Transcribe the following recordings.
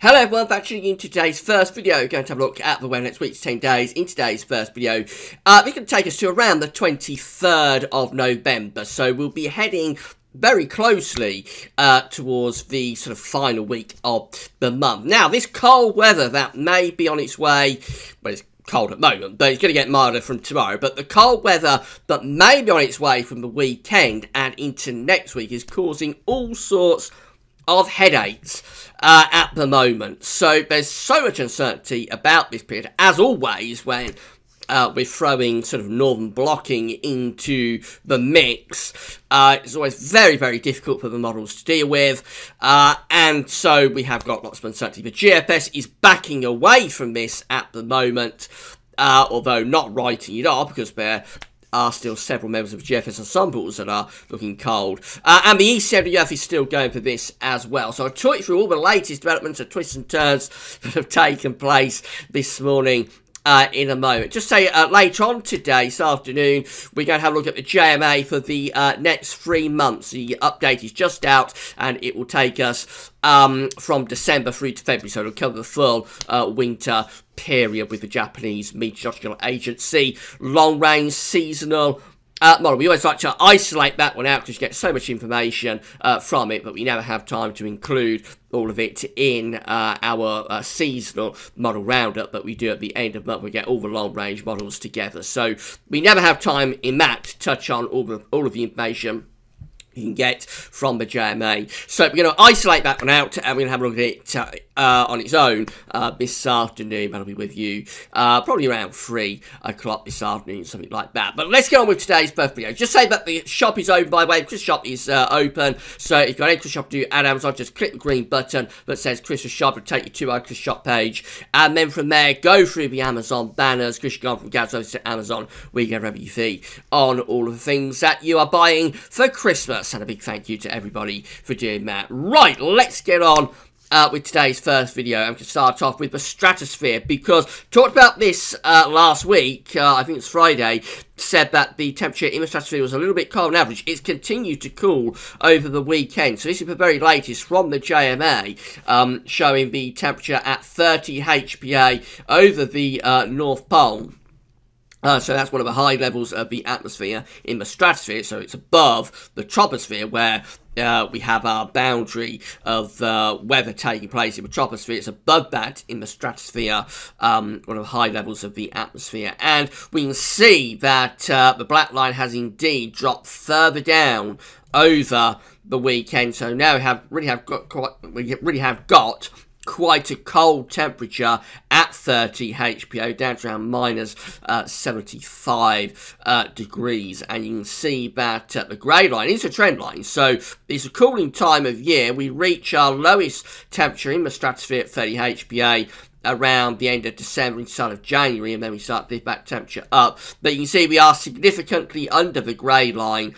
Hello everyone, back tuning in today's first video. We're going to have a look at the weather next week's 10 days. In today's first video, we can take us to around the 23rd of November. So we'll be heading very closely towards the sort of final week of the month. Now, this cold weather that may be on its way, well, it's cold at the moment, but it's going to get milder from tomorrow. But the cold weather that may be on its way from the weekend and into next week is causing all sorts of headaches at the moment. So there's so much uncertainty about this period, as always, when we're throwing sort of northern blocking into the mix. It's always very, very difficult for the models to deal with, and so we have got lots of uncertainty. The GFS is backing away from this at the moment, although not writing it off, because there are still several members of GFS ensembles that are looking cold. And the ECWF is still going for this as well. So I'll talk you through all the latest developments and twists and turns that have taken place this morning in a moment. Just say later on today, this afternoon, we're going to have a look at the JMA for the next 3 months. The update is just out and it will take us from December through to February. So it'll cover the full winter period with the Japanese Meteorological Agency long-range seasonal model. We always like to isolate that one out because you get so much information from it, but we never have time to include all of it in our seasonal model roundup, but we do at the end of the month. We get all the long-range models together, so we never have time in that to touch on all of the information you can get from the JMA. So we're going to isolate that one out, and we're going to have a look at it on its own this afternoon. That'll be with you probably around 3 o'clock this afternoon, something like that. But let's get on with today's first video. Just say that the shop is open, by the way. Christmas shop is open, so if you've got any Christmas shop to do at Amazon, just click the green button that says Christmas shop. It'll take you to our Christmas shop page, and then from there, go through the Amazon banners. Christmas gone from Gaz over to Amazon, where you get a revenue fee on all of the things that you are buying for Christmas. And a big thank you to everybody for doing that. Right, let's get on with today's first video. I'm going to start off with the Stratosphere, because talked about this last week, I think it's Friday, said that the temperature in the Stratosphere was a little bit cold on average. It's continued to cool over the weekend. So this is the very latest from the JMA, showing the temperature at 30 HPA over the North Pole. So that's one of the high levels of the atmosphere in the stratosphere, so it's above the troposphere, where we have our boundary of weather taking place in the troposphere. It's above that in the stratosphere, one of the high levels of the atmosphere. And we can see that the black line has indeed dropped further down over the weekend. So now we really have got quite a cold temperature at 30 HPO, down to around minus 75 degrees. And you can see that the grey line is a trend line, so it's a cooling time of year. We reach our lowest temperature in the stratosphere at 30 HPA around the end of December and start of January, and then we start to lift that temperature up. But you can see we are significantly under the grey line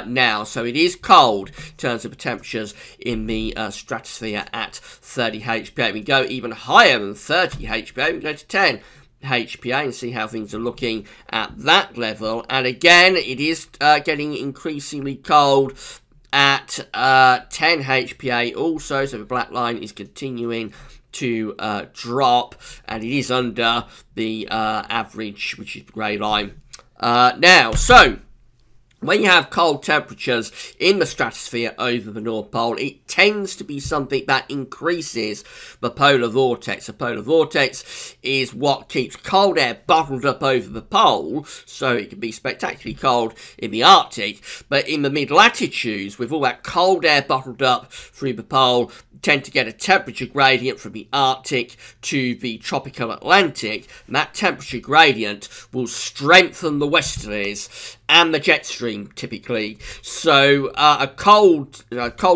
now, so it is cold in terms of the temperatures in the stratosphere at 30 HPA. We go even higher than 30 HPA, we go to 10 HPA and see how things are looking at that level. And again, it is getting increasingly cold at 10 HPA also, so the black line is continuing to drop, and it is under the average, which is the grey line now. So when you have cold temperatures in the stratosphere over the North Pole, it tends to be something that increases the polar vortex. The polar vortex is what keeps cold air bottled up over the pole, so it can be spectacularly cold in the Arctic. But in the mid-latitudes, with all that cold air bottled up through the pole, you tend to get a temperature gradient from the Arctic to the tropical Atlantic, and that temperature gradient will strengthen the westerlies and the jet stream typically. So cold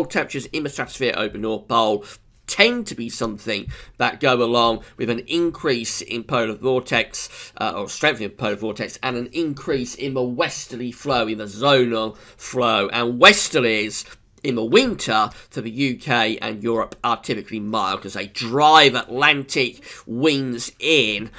temperatures in the stratosphere over North Pole tend to be something that go along with an increase in polar vortex, or strengthening of polar vortex, and an increase in the westerly flow, in the zonal flow. And westerlies in the winter to the UK and Europe are typically mild, because they drive Atlantic winds in.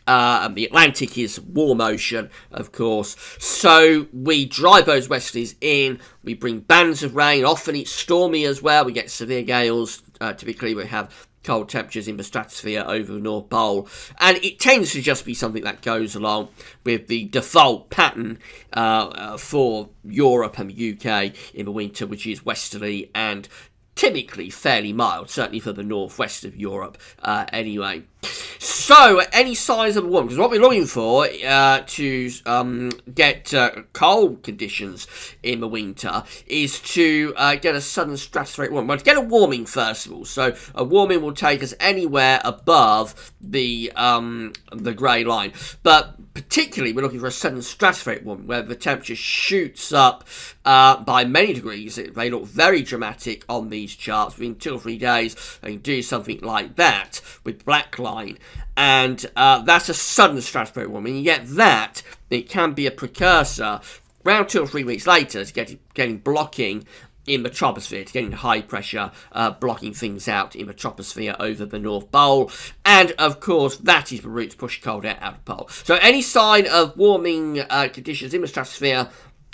And the Atlantic is warm ocean, of course, so we drive those westerlies in, we bring bands of rain, often it's stormy as well, we get severe gales, typically we have cold temperatures in the stratosphere over the North Pole, and it tends to just be something that goes along with the default pattern for Europe and the UK in the winter, which is westerly and typically fairly mild, certainly for the northwest of Europe anyway. So, any signs of warming? Because what we're looking for to get cold conditions in the winter is to get a sudden stratospheric warming. Well, to get a warming, first of all. So, a warming will take us anywhere above the grey line. But particularly, we're looking for a sudden stratospheric warming, where the temperature shoots up by many degrees. They look very dramatic on these charts. Within 2 or 3 days, they can do something like that with black line. And that's a sudden stratospheric warming. You get that, it can be a precursor around 2 or 3 weeks later to getting blocking in the troposphere, to getting high pressure blocking things out in the troposphere over the North Pole. And of course, that is the route to push cold air out of the pole. So any sign of warming conditions in the stratosphere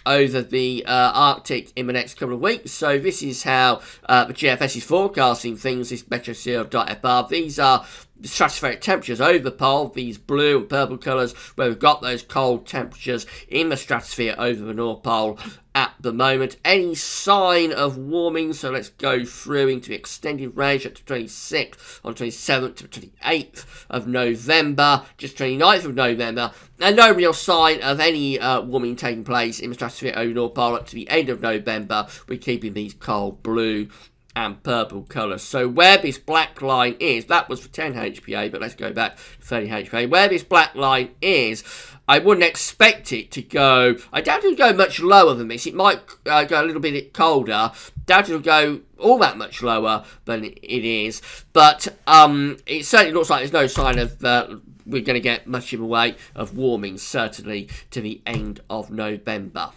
over the Arctic in the next couple of weeks. So this is how the GFS is forecasting things, this meteosero.fr. These are the stratospheric temperatures over the pole, these blue and purple colours, where we've got those cold temperatures in the stratosphere over the North Pole at the moment. Any sign of warming? So let's go through into the extended range up to 26th, on 27th to 28th of November, just 29th of November, and no real sign of any warming taking place in the stratosphere over the North Pole up to the end of November. We're keeping these cold blue and purple colours. So where this black line is, that was for 10 HPA, but let's go back to 30 HPA. Where this black line is, I wouldn't expect it to go, I doubt it will go much lower than this. It might go a little bit colder. Doubt it will go all that much lower than it is. But it certainly looks like there's no sign of we're going to get much in the way of warming, certainly to the end of November.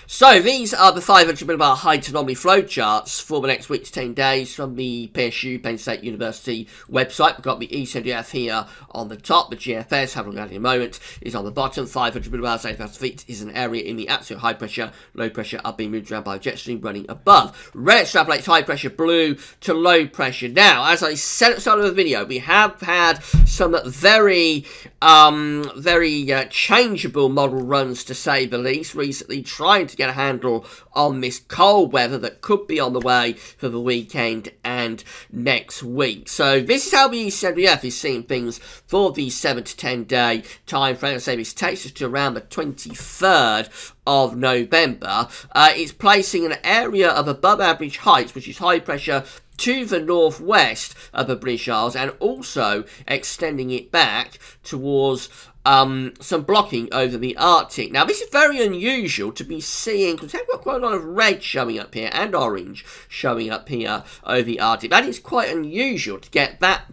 So these are the 500 millibar height anomaly flow charts for the next week to 10 days from the PSU, Penn State University website. We've got the ECMDF here on the top. The GFS, have a look at it in a moment, is on the bottom. 500 millibars, 8,000 feet is an area in the absolute high pressure, low pressure are being moved around by a jet stream running above. Red extrapolates high pressure, blue to low pressure. Now, as I said at the start of the video, we have had some very changeable model runs, to say the least, recently, trying to get a handle on this cold weather that could be on the way for the weekend and next week. So this is how the ECMDF is seeing things for the 7 to 10 day time frame. I say this takes us to around the 23rd of November. It's placing an area of above average heights, which is high pressure, to the northwest of the British Isles, and also extending it back towards some blocking over the Arctic. Now, this is very unusual to be seeing, because we've got quite a lot of red showing up here and orange showing up here over the Arctic. That is quite unusual to get that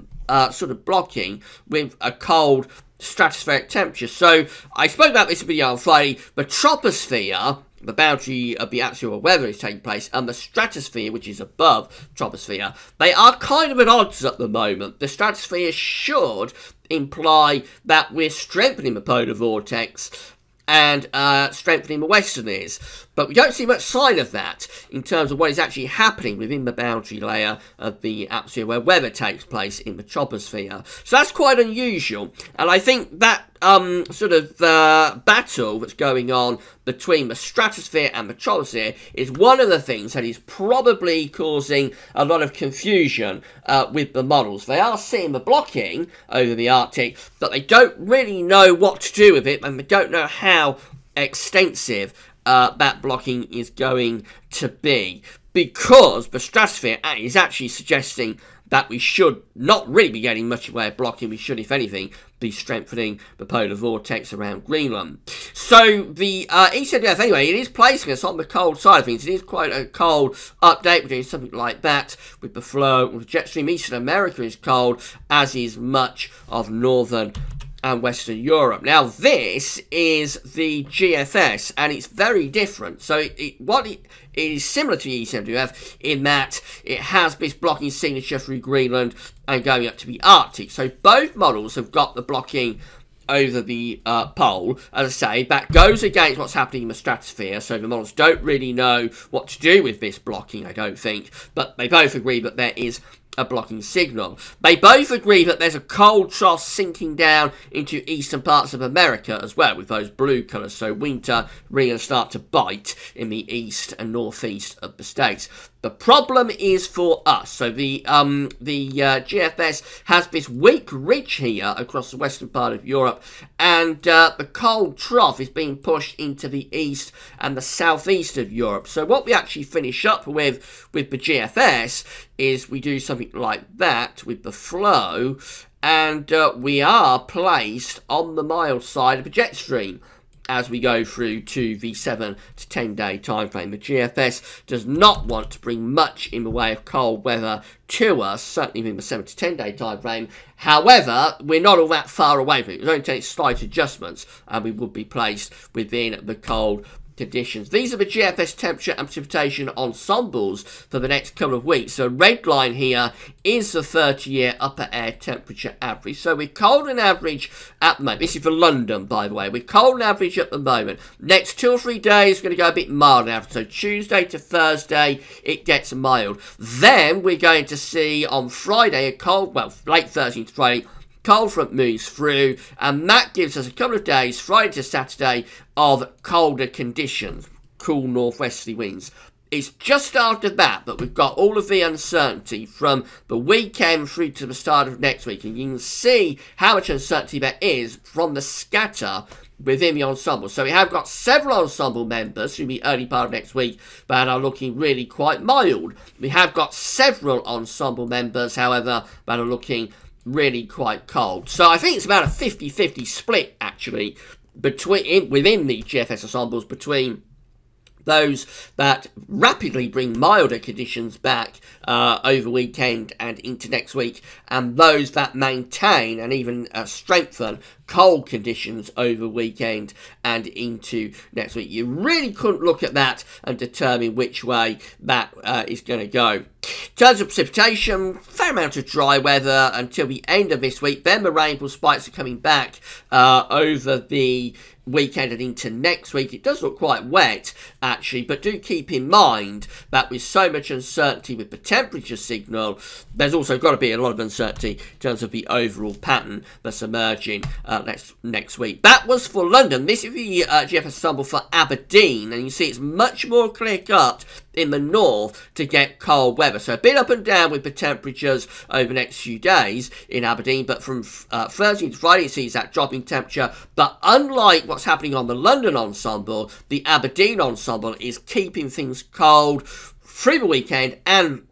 sort of blocking with a cold stratospheric temperature. So, I spoke about this video on Friday. The troposphere, the boundary of the atmosphere where weather is taking place, and the stratosphere, which is above troposphere, they are kind of at odds at the moment. The stratosphere should imply that we're strengthening the polar vortex and strengthening the westerlies, but we don't see much sign of that in terms of what is actually happening within the boundary layer of the atmosphere where weather takes place in the troposphere. So that's quite unusual, and I think that sort of battle that's going on between the stratosphere and the troposphere is one of the things that is probably causing a lot of confusion with the models. They are seeing the blocking over the Arctic, but they don't really know what to do with it, and they don't know how extensive that blocking is going to be, because the stratosphere is actually suggesting that we should not really be getting much in the way of blocking. We should, if anything, be strengthening the polar vortex around Greenland. So the ECMDF, anyway, it is placing us on the cold side of things. It is quite a cold update. We're doing something like that with the flow, with jet stream. Eastern America is cold, as is much of northern and Western Europe. Now, this is the GFS, and it's very different. So it is similar to the ECMDF in that it has this blocking signature through Greenland and going up to the Arctic. So both models have got the blocking over the pole. As I say, that goes against what's happening in the stratosphere, so the models don't really know what to do with this blocking, I don't think, but they both agree that there is a blocking signal. They both agree that there's a cold trough sinking down into eastern parts of America as well, with those blue colours. So winter really going to start to bite in the east and northeast of the states. The problem is for us. So the GFS has this weak ridge here across the western part of Europe, and the cold trough is being pushed into the east and the southeast of Europe. So what we actually finish up with the GFS is we do something like that with the flow, and we are placed on the mild side of the jet stream as we go through to the 7 to 10 day time frame. The GFS does not want to bring much in the way of cold weather to us, certainly in the 7 to 10 day time frame. However, we're not all that far away from it. It only takes slight adjustments and we would be placed within the cold conditions. These are the GFS temperature and precipitation ensembles for the next couple of weeks. So red line here is the 30-year upper air temperature average. So we're cold on average at the moment. This is for London, by the way. We're cold on average at the moment. Next 2 or 3 days are going to go a bit mild on average. So Tuesday to Thursday, it gets mild. Then we're going to see on Friday a cold, well, late Thursday to Friday, cold front moves through, and that gives us a couple of days, Friday to Saturday, of colder conditions, cool northwesterly winds. It's just after that we've got all of the uncertainty from the weekend through to the start of next week, and you can see how much uncertainty there is from the scatter within the ensemble. So we have got several ensemble members in the early part of next week that are looking really quite mild. We have got several ensemble members, however, that are looking really quite cold. So I think it's about a 50-50 split actually within the GFS ensembles between those that rapidly bring milder conditions back over weekend and into next week, and those that maintain and even strengthen cold conditions over weekend and into next week. You really couldn't look at that and determine which way that is going to go. In terms of precipitation, fair amount of dry weather until the end of this week. Then the rainfall spikes are coming back over the weekend and into next week. It does look quite wet actually, but do keep in mind that with so much uncertainty with the temperature signal, there's also got to be a lot of uncertainty in terms of the overall pattern that's emerging next week. That was for London. This is the GFS ensemble for Aberdeen, and you see it's much more clear-cut in the north to get cold weather. So a bit up and down with the temperatures over the next few days in Aberdeen, but from Thursday to Friday it sees that dropping temperature. But unlike what's happening on the London ensemble, the Aberdeen ensemble is keeping things cold through the weekend and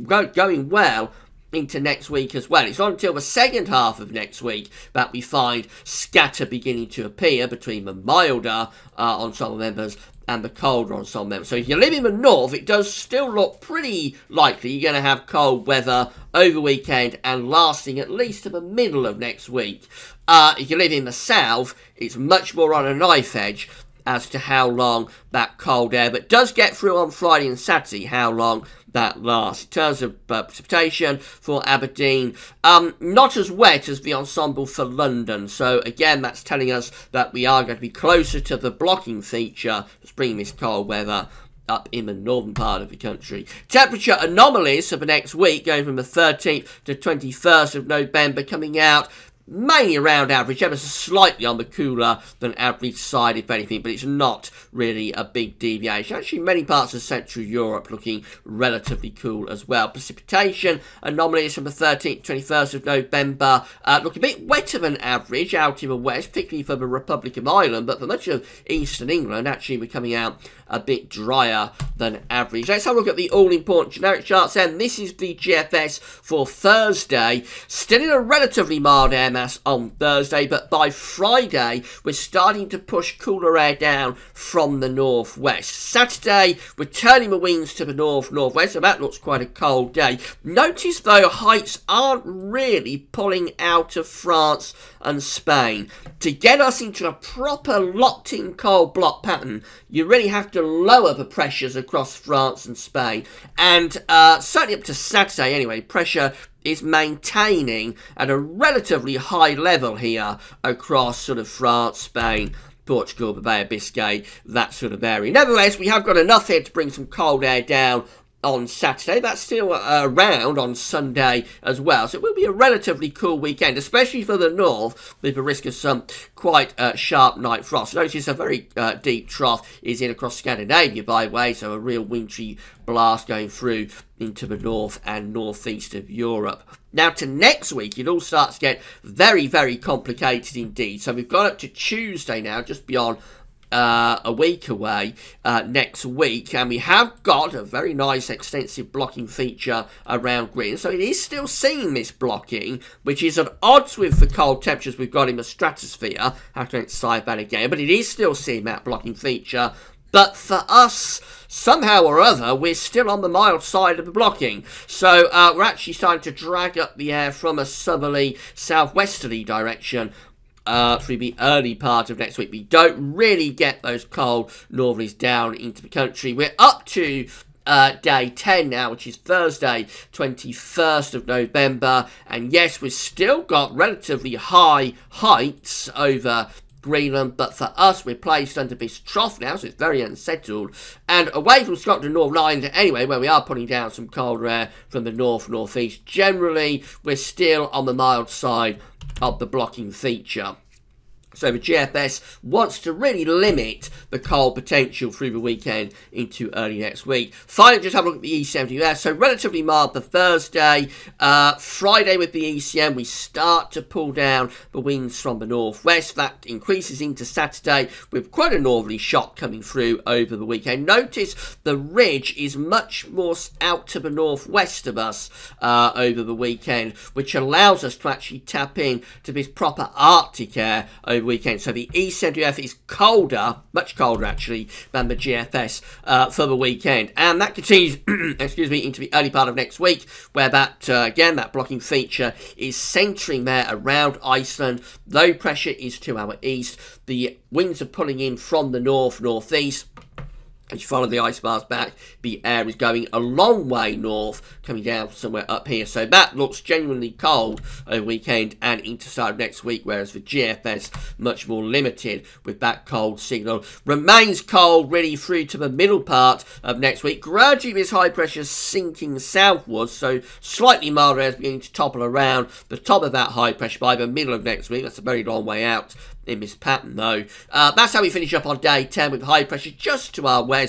going well into next week as well. It's not until the second half of next week that we find scatter beginning to appear between the milder ensemble members and the colder ensemble members. So if you live in the north, it does still look pretty likely you're going to have cold weather over weekend and lasting at least to the middle of next week. If you live in the south, it's much more on a knife edge as to how long that cold air, but does get through on Friday and Saturday, how long that lasts. In terms of precipitation for Aberdeen, not as wet as the ensemble for London. So again, that's telling us that we are going to be closer to the blocking feature that's bringing this cold weather up in the northern part of the country. Temperature anomalies for the next week, going from the 13th to 21st of November, coming out mainly around average, ever so slightly on the cooler than average side, if anything, but it's not really a big deviation. Actually, many parts of Central Europe looking relatively cool as well. Precipitation anomalies from the 13th to 21st of November look a bit wetter than average out in the west, particularly for the Republic of Ireland, but for much of eastern England, actually, we're coming out a bit drier than average. Let's have a look at the all-important generic charts then. This is the GFS for Thursday. Still in a relatively mild air mass on Thursday, but by Friday, we're starting to push cooler air down from the northwest. Saturday, we're turning the winds to the northwest, so that looks quite a cold day. Notice, though, heights aren't really pulling out of France and Spain. To get us into a proper locked-in cold block pattern, you really have to lower the pressures across France and Spain. And certainly up to Saturday anyway, pressure is maintaining at a relatively high level here across sort of France, Spain, Portugal, the Bay of Biscay, that sort of area. Nevertheless, we have got enough here to bring some cold air down on Saturday. That's still around on Sunday as well. So it will be a relatively cool weekend, especially for the north, with the risk of some quite sharp night frost. Notice a very deep trough is in across Scandinavia, by the way, so a real wintry blast going through into the north and northeast of Europe. Now to next week, it all starts to get very, very complicated indeed. So we've gone up to Tuesday now, just beyond a week away next week, and we have got a very nice extensive blocking feature around Greenland, so it is still seeing this blocking, which is at odds with the cold temperatures we've got in the stratosphere. I have to emphasize that again, but it is still seeing that blocking feature. But for us, somehow or other, we're still on the mild side of the blocking. So we're actually starting to drag up the air from a southerly, southwesterly direction through the early part of next week. We don't really get those cold northerlies down into the country. We're up to day 10 now, which is Thursday, 21st of November. And yes, we've still got relatively high heights over Greenland, but for us, we're placed under this trough now, so it's very unsettled, and away from Scotland Northern Ireland anyway, where we are putting down some colder air from the northeast. Generally, we're still on the mild side of the blocking feature. So the GFS wants to really limit the cold potential through the weekend into early next week. Finally, just have a look at the ECM. So relatively mild for Thursday. Friday with the ECM, we start to pull down the winds from the northwest. That increases into Saturday with quite a northerly shock coming through over the weekend. Notice the ridge is much more out to the northwest of us over the weekend, which allows us to actually tap in to this proper Arctic air over weekend. So the ECMWF is colder, much colder actually, than the GFS for the weekend, and that continues excuse me, into the early part of next week, where that again, that blocking feature is centering there around Iceland. Low pressure is to our east. The winds are pulling in from the northeast. As you follow the ice bars back, the air is going a long way north, coming down somewhere up here. So that looks genuinely cold over weekend and into start of next week, whereas the GFS, much more limited with that cold signal. Remains cold really through to the middle part of next week. Gradually, this high pressure sinking southwards, so slightly milder air is beginning to topple around the top of that high pressure by the middle of next week. That's a very long way out in this pattern though. That's how we finish up on day 10 with high pressure just to our west.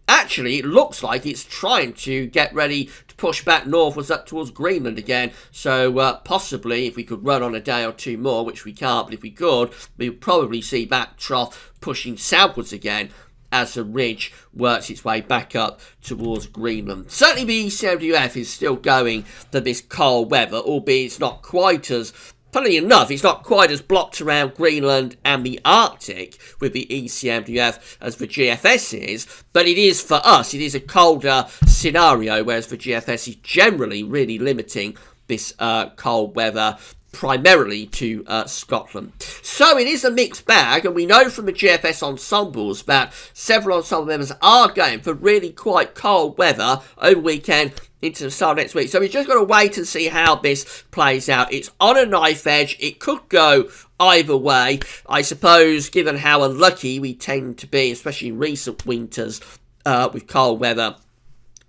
Actually, it looks like it's trying to get ready to push back northwards up towards Greenland again. So possibly if we could run on a day or two more, which we can't, but if we could, we'll probably see that trough pushing southwards again as the ridge works its way back up towards Greenland. Certainly the ECMWF is still going for this cold weather, albeit it's not quite as, funnily enough, it's not quite as blocked around Greenland and the Arctic with the ECMWF as the GFS is, but it is for us, it is a colder scenario, whereas the GFS is generally really limiting this cold weather primarily to Scotland. So it is a mixed bag, and we know from the GFS ensembles that several ensemble members are going for really quite cold weather over weekend into the start of next week. So we've just got to wait and see how this plays out. It's on a knife edge. It could go either way. I suppose, given how unlucky we tend to be, especially in recent winters with cold weather,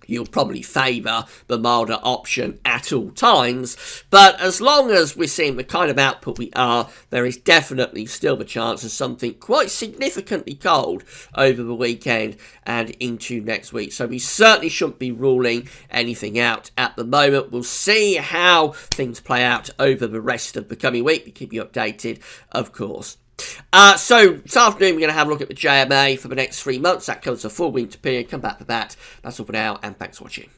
you'll probably favour the milder option at all times. But as long as we're seeing the kind of output we are, there is definitely still the chance of something quite significantly cold over the weekend and into next week. So we certainly shouldn't be ruling anything out at the moment. We'll see how things play out over the rest of the coming week. We keep you updated, of course. So this afternoon we're going to have a look at the JMA for the next 3 months. That covers a full winter period. Come back for that. That's all for now, and thanks for watching.